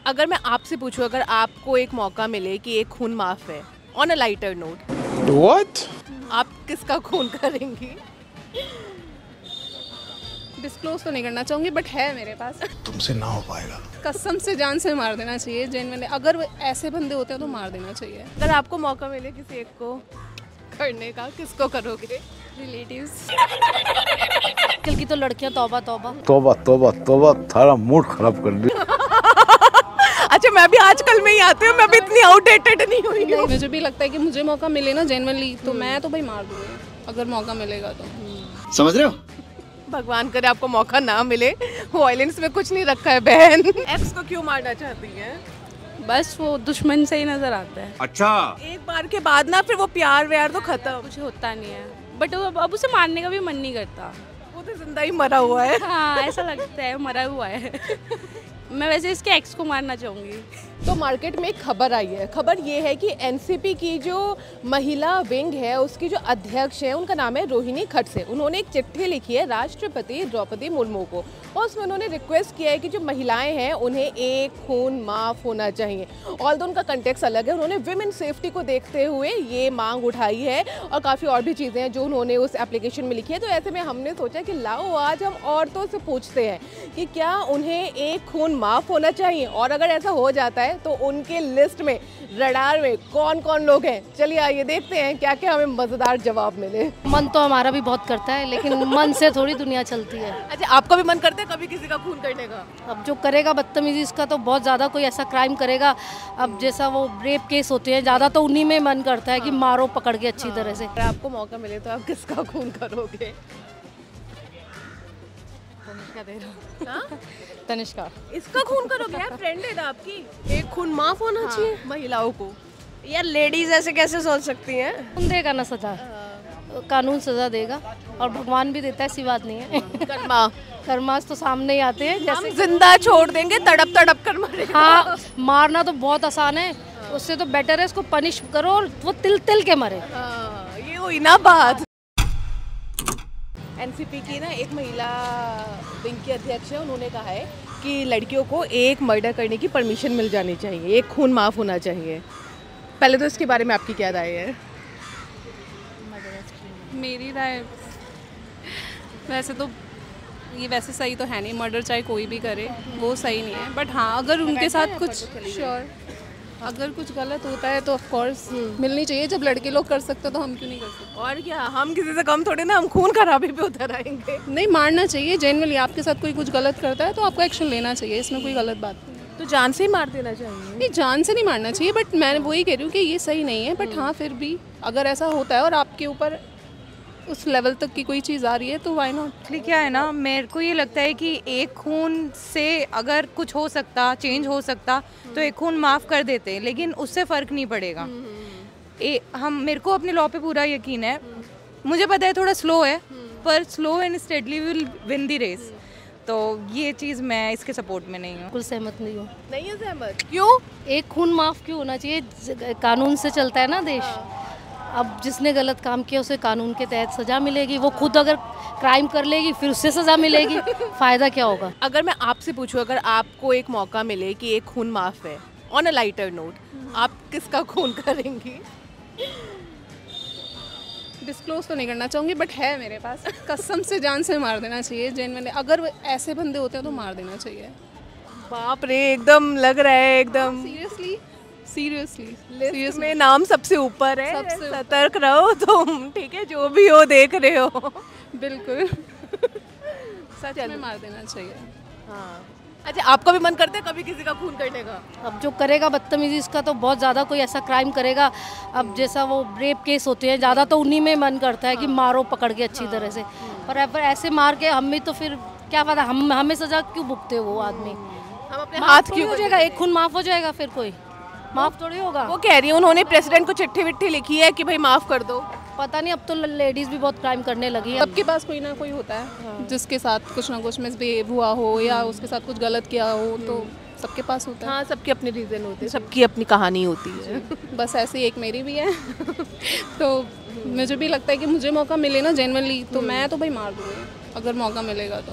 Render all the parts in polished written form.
अगर मैं आपसे पूछूं, अगर आपको एक मौका मिले कि एक खून माफ है, on a lighter note, What? आप किसका खून करेंगी? डिस्क्लोज तो नहीं करना चाहूँगी बट है मेरे पास। तुमसे ना हो पाएगा। कसम से जान से मार देना चाहिए जेन्युइनली। अगर वो ऐसे बंदे होते हैं तो मार देना चाहिए। अगर आपको मौका मिले किसी एक को करने का, किसको करोगे? रिलेटिव्स। आजकल की तो लड़कियां तौबा तौबा। तौबा तौबा तौबा, थारा मूड खराब कर दिया। अच्छा, मैं भी आजकल में ही आती हूँ, मैं भी इतनी आउटडेटेड नहीं हुई हूँ। मुझे भी लगता है कि मुझे मौका मिले ना जेन्युइनली तो मैं तो भाई मार दूंगी अगर मौका मिलेगा तो। समझ रहे हो? भगवान करे आपको मौका ना मिले। वायलेंस में कुछ नहीं रखा है बहन। एक्स को क्यों मारना चाहती हैं? बस वो दुश्मन से ही नजर आता है। अच्छा। एक बार के बाद ना फिर वो प्यार व्यार तो खत्म। कुछ होता नहीं है बट अब उसे मारने का भी मन नहीं करता। वो तो जिंदा ही मरा हुआ है। हाँ ऐसा लगता है मरा हुआ है। मैं वैसे इसके एक्स को मारना चाहूँगी। तो मार्केट में एक खबर आई है। खबर ये है कि एनसीपी की जो महिला विंग है उसकी जो अध्यक्ष है उनका नाम है रोहिणी खडसे। उन्होंने एक चिट्ठी लिखी है राष्ट्रपति द्रौपदी मुर्मू को और उसमें उन्होंने रिक्वेस्ट किया है कि जो महिलाएं हैं उन्हें एक खून माफ होना चाहिए। ऑल्दो उनका कंटेक्स्ट अलग है, उन्होंने विमेन सेफ्टी को देखते हुए ये मांग उठाई है और काफ़ी और भी चीज़ें हैं जो उन्होंने उस एप्लीकेशन में लिखी है। तो ऐसे में हमने सोचा कि लाओ आज हम औरतों से पूछते हैं कि क्या उन्हें एक खून माफ होना चाहिए, और अगर ऐसा हो जाता है तो उनके लिस्ट में, रडार में कौन कौन लोग हैं। चलिए आइए देखते हैं क्या क्या हमें मजेदार जवाब मिले। मन तो हमारा भी बहुत करता है लेकिन मन से थोड़ी दुनिया चलती है। अच्छा, आपका भी मन करता है कभी किसी का खून करने का? अब जो करेगा बदतमीजी इसका तो बहुत ज़्यादा कोई ऐसा क्राइम करेगा, अब जैसा वो रेप केस होते हैं ज़्यादा तो उन्हीं में मन करता है कि मारो पकड़ के अच्छी तरह से। अगर आपको मौका मिले तो आप किसका खून करोगे? तनिष्का। इसका खून करोगे? यार फ्रेंड है ना आपकी। एक खून माफ होना चाहिए महिलाओं को। यार लेडीज ऐसे कैसे सोच सकती हैं? कौन देगा ना सजा, कानून सजा देगा और भगवान भी देता है, ऐसी बात नहीं है। कर्मा कर्मास तो सामने ही आते हैं। हम जिंदा छोड़ देंगे, तड़प तड़प कर मरेगा। हाँ, मारना तो बहुत आसान है, उससे तो बेटर है इसको पनिश करो और वो तिल तिल के मरे। ये हुई ना बात। एनसीपी की ना एक महिला विंग की अध्यक्ष है, उन्होंने कहा है कि लड़कियों को एक मर्डर करने की परमिशन मिल जानी चाहिए, एक खून माफ होना चाहिए। पहले तो इसके बारे में आपकी क्या राय है? मेरी राय वैसे तो ये वैसे सही तो है नहीं, मर्डर चाहे कोई भी करे वो सही नहीं है। बट हाँ अगर उनके साथ कुछ अगर कुछ गलत होता है तो ऑफ कोर्स मिलनी चाहिए। जब लड़के लोग कर सकते तो हम क्यों नहीं कर सकते? और क्या, हम किसी से कम थोड़े ना, हम खून खराबी पे उतर आएंगे। नहीं, मारना चाहिए जेन्युइनली। आपके साथ कोई कुछ गलत करता है तो आपको एक्शन लेना चाहिए, इसमें कोई गलत बात नहीं है। तो जान से ही मार देना चाहिए? नहीं, जान से नहीं मारना चाहिए बट मैं वही कह रही हूँ कि ये सही नहीं है। बट हाँ फिर भी अगर ऐसा होता है और आपके ऊपर उस लेवल तक की कोई चीज़ आ रही है तो व्हाई नॉट। एक्चुअली क्या है ना, मेरे को ये लगता है कि एक खून से अगर कुछ हो सकता, चेंज हो सकता तो एक खून माफ़ कर देते, लेकिन उससे फ़र्क नहीं पड़ेगा। मेरे को अपने लॉ पे पूरा यकीन है। मुझे पता है थोड़ा स्लो है पर slow and steadily will win the race. तो ये चीज़ मैं इसके सपोर्ट में नहीं हूँ। बिल्कुल सहमत नहीं हूँ। नहीं है सहमत? क्यों? एक खून माफ क्यों होना चाहिए? कानून से चलता है ना देश। अब जिसने गलत काम किया उसे कानून के तहत सजा मिलेगी। वो खुद अगर क्राइम कर लेगी फिर उससे सजा मिलेगी, फ़ायदा क्या होगा? अगर मैं आपसे पूछूं, अगर आपको एक मौका मिले कि एक खून माफ है, ऑन अ लाइटर नोट, आप किसका खून करेंगी? डिस्क्लोज तो नहीं करना चाहूँगी बट है मेरे पास। कसम से जान से मार देना चाहिए जेन्युइनली। अगर वो ऐसे बंदे होते हैं तो मार देना चाहिए। बाप रे, एकदम लग रहा है एकदम सीरियसली में नाम सबसे ऊपर है। सबसे ऊपर। सतर्क रहो तुम, ठीक है, जो भी हो देख रहे हो। बिल्कुल सच में मार देना चाहिए। हाँ। अच्छा, आपका भी मन करता है कभी किसी का खून करने का? अब जो करेगा बदतमीजी इसका तो बहुत ज़्यादा कोई ऐसा क्राइम करेगा, अब जैसा वो रेप केस होते हैं ज़्यादा तो उन्हीं में मन करता है कि मारो पकड़ के अच्छी तरह से। पर ऐसे मार के हम भी तो फिर क्या पता, हमें सजा क्यों भुगते वो आदमी? हम अपने हाथ हाथ क्यों हो जाएगा? एक खून माफ हो जाएगा फिर कोई माफ थोड़ी होगा। वो कह रही है उन्होंने प्रेसिडेंट को चिट्ठी विट्ठी लिखी है कि भाई माफ कर दो। पता नहीं, अब तो लेडीज भी बहुत क्राइम करने लगी है। सबके पास कोई ना कोई होता है जिसके साथ कुछ ना कुछ मिसबिहेव हुआ हो या उसके साथ कुछ गलत किया हो, तो सबके पास होता है। हाँ, सबके अपने रीजन होते हैं, सबकी अपनी कहानी होती है। बस ऐसी एक मेरी भी है। तो मुझे भी लगता है कि मुझे मौका मिले ना जेन्युइनली तो मैं तो भाई मार दूँगी अगर मौका मिलेगा तो।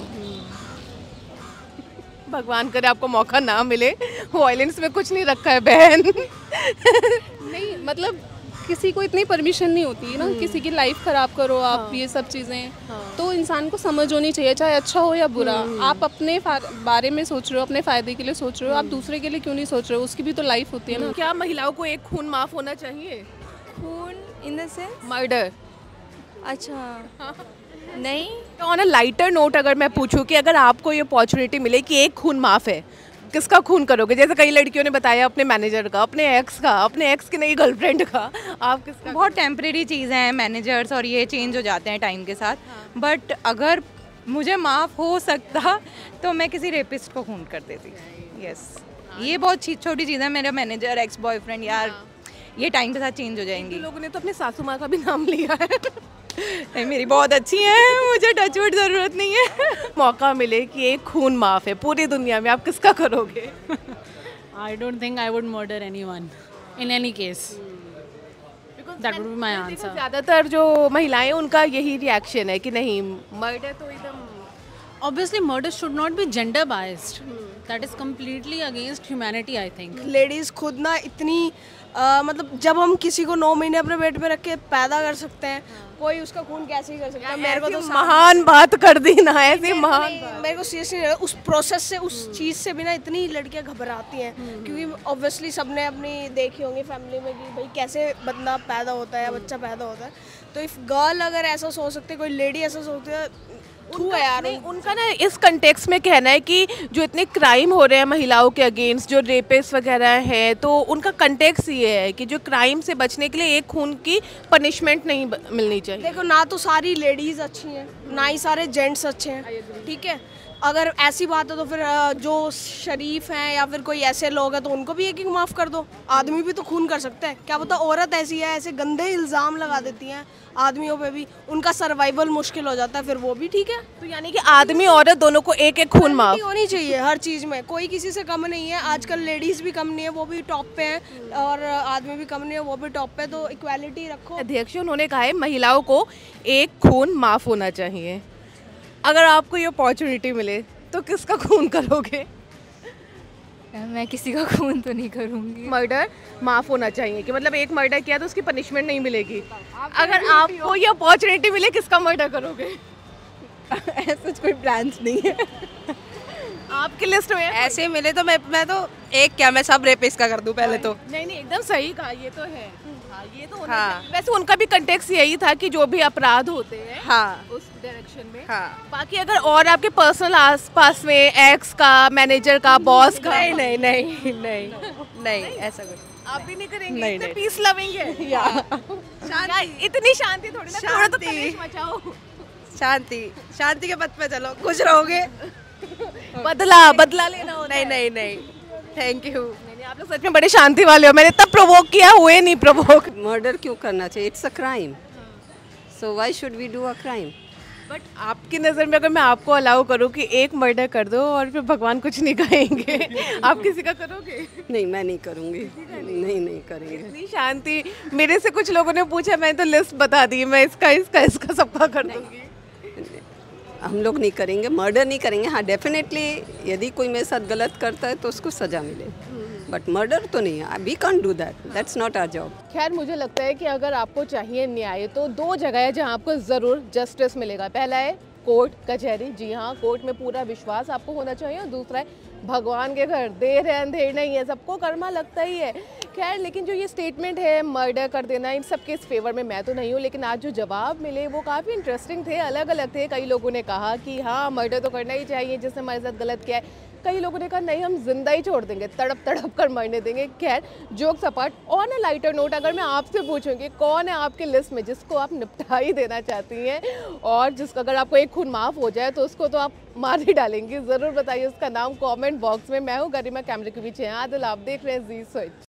भगवान करे आपको मौका ना मिले, वायलेंस में कुछ नहीं रखा है बहन। नहीं मतलब किसी को इतनी परमिशन नहीं होती है ना, किसी की लाइफ खराब करो आप, ये सब चीज़ें तो इंसान को समझ होनी चाहिए, चाहे अच्छा हो या बुरा। आप अपने बारे में सोच रहे हो, अपने फ़ायदे के लिए सोच रहे हो, आप दूसरे के लिए क्यों नहीं सोच रहे हो? उसकी भी तो लाइफ होती है ना। क्या महिलाओं को एक खून माफ होना चाहिए? खून इन द सेंस? मर्डर। अच्छा नहीं, तो ऑन अ लाइटर नोट अगर मैं पूछूं कि अगर आपको ये अपॉर्चुनिटी मिले कि एक खून माफ है, किसका खून करोगे? जैसे कई लड़कियों ने बताया अपने मैनेजर का, अपने एक्स की नई गर्लफ्रेंड का, आप किसका? बहुत टेम्परेरी चीज़ें हैं, मैनेजर्स और ये चेंज हो जाते हैं टाइम के साथ। बट अगर मुझे माफ़ हो सकता तो मैं किसी रेपिस्ट को खून कर देती। यस, ये बहुत छोटी चीज़ है। मेरा मैनेजर, एक्स बॉयफ्रेंड, यार ये टाइम के साथ चेंज हो जाएंगी। लोगों ने तो अपने सासू माँ का भी नाम लिया है। नहीं, मेरी बहुत अच्छी है, मुझे टचवुड ज़रूरत नहीं है। मौका मिले कि एक खून माफ है पूरी दुनिया में, आप किसका करोगे? I don't think I would murder anyone in any case. That would be my answer. ज़्यादातर जो महिलाएं हैं, उनका यही रिएक्शन है कि नहीं, मर्डर तो एकदम। Obviously, murder should not be gender biased. That is completely against humanity, I think. Ladies खुद ना इतनी मतलब जब हम किसी को 9 महीने अपने पेट में रख के पैदा कर सकते हैं, कोई उसका खून कैसे ही कर सकता है? मेरे को तो महान बात कर दी ना, ऐसी महान मेरे को सीरियसली उस प्रोसेस से, उस चीज़ से भी ना इतनी लड़कियां घबराती हैं, क्योंकि ऑब्वियसली सबने अपनी देखी होंगी फैमिली में कि भाई कैसे बंदा पैदा होता है या बच्चा पैदा होता है। तो इफ़ गर्ल अगर ऐसा सोच सकते, कोई लेडी ऐसा सोचती है, उनका ना इस कंटेक्स्ट में कहना है कि जो इतने क्राइम हो रहे हैं महिलाओं के अगेंस्ट, जो रेपिस्ट वगैरह हैं, तो उनका कंटेक्स्ट ये है कि जो क्राइम से बचने के लिए एक खून की पनिशमेंट नहीं मिलनी चाहिए। देखो, ना तो सारी लेडीज़ अच्छी हैं, ना ही सारे जेंट्स अच्छे हैं, ठीक है? अगर ऐसी बात है तो फिर जो शरीफ हैं या फिर कोई ऐसे लोग हैं तो उनको भी एक माफ़ कर दो। आदमी भी तो खून कर सकता है, क्या पता औरत ऐसी है, ऐसे गंदे इल्ज़ाम लगा देती हैं आदमियों पे भी, उनका सर्वाइवल मुश्किल हो जाता है, फिर वो भी ठीक है। तो यानी कि आदमी औरत दोनों को एक एक खून माफ होनी चाहिए हर चीज़ में, कोई किसी से कम नहीं है। आजकल लेडीज़ भी कम नहीं है, वो भी टॉप पे हैं, और आदमी भी कम नहीं है, वो भी टॉप पे, तो इक्वालिटी रखो। अध्यक्ष उन्होंने कहा है महिलाओं को एक खून माफ होना चाहिए। अगर आपको ये अपॉर्चुनिटी मिले तो किसका खून करोगे? मैं किसी का खून तो नहीं करूँगी। मर्डर माफ होना चाहिए कि मतलब एक मर्डर किया तो उसकी पनिशमेंट नहीं मिलेगी। अगर आपको ये अपॉर्चुनिटी मिले, किसका मर्डर करोगे? ऐसा कोई प्लान्स नहीं है आपकी लिस्ट में? ऐसे मिले तो मैं तो एक क्या, मैं सब रेपिस्ट का कर दूं पहले तो। नहीं, एकदम सही कहा, ये तो है। हाँ, ये तो होना चाहिए। वैसे उनका भी कंटेक्स्ट यही था कि जो भी अपराध होते हैं, हाँ, उस डायरेक्शन में। हाँ। बाकी अगर और आपके पर्सनल आसपास में एक्स का, मैनेजर का, बॉस का? नहीं ऐसा कुछ आप भी नहीं करेंगे? नहीं, इतने पीस लविंग है। इतनी शांति थोड़ी ना, थोड़ा तो कलेश मचाओ। शांति के पथ पे चलो, खुश रहोगे। बदला लेना होता है। नहीं, थैंक यू। नहीं, आप लोग सच में बड़े शांति वाले हो। मैंने इतना प्रोवोक किया, हुए नहीं प्रोवोक। मर्डर क्यों करना चाहिए? It's a crime, so why should we do a crime? But आपकी नज़र में अगर मैं आपको अलाउ करूँ कि एक मर्डर कर दो और फिर भगवान कुछ नहीं कहेंगे, आप किसी का करोगे? नहीं, मैं नहीं करूँगी। नहीं करेंगे। इतनी शांति। मेरे से कुछ लोगों ने पूछा, मैं तो लिस्ट बता दी, मैं इसका सबका कर दूँगी। हम लोग नहीं करेंगे, मर्डर नहीं करेंगे। हाँ, डेफिनेटली यदि कोई मेरे साथ गलत करता है तो उसको सज़ा मिले, बट मर्डर तो नहीं है। We can't do that, that's not our job. खैर, मुझे लगता है कि अगर आपको चाहिए न्याय तो 2 जगह है जहां आपको ज़रूर जस्टिस मिलेगा। पहला है कोर्ट कचहरी, जी हाँ, कोर्ट में पूरा विश्वास आपको होना चाहिए, और दूसरा है भगवान के घर, देर है अंधेर नहीं है, सबको कर्मा लगता ही है। खैर, लेकिन जो ये स्टेटमेंट है मर्डर कर देना, इन सब के इस फेवर में मैं तो नहीं हूँ, लेकिन आज जो जवाब मिले वो काफ़ी इंटरेस्टिंग थे, अलग अलग थे। कई लोगों ने कहा कि हाँ, मर्डर तो करना ही चाहिए जिसने हमारे साथ गलत किया है। कई लोगों ने कहा नहीं, हम जिंदा ही छोड़ देंगे, तड़प कर मरने देंगे। खैर, jokes apart, on a lighter note अगर मैं आपसे पूछूंगी कौन है आपकी लिस्ट में जिसको आप निपटा ही देना चाहती हैं, और जिसका अगर आपको एक खून माफ़ हो जाए तो उसको तो आप मार ही डालेंगी, ज़रूर बताइए उसका नाम कमेंट बॉक्स में। मैं हूँ गरिमा, कैमरे के पीछे हैं आदिल, आप देख रहे हैं जी स्विच।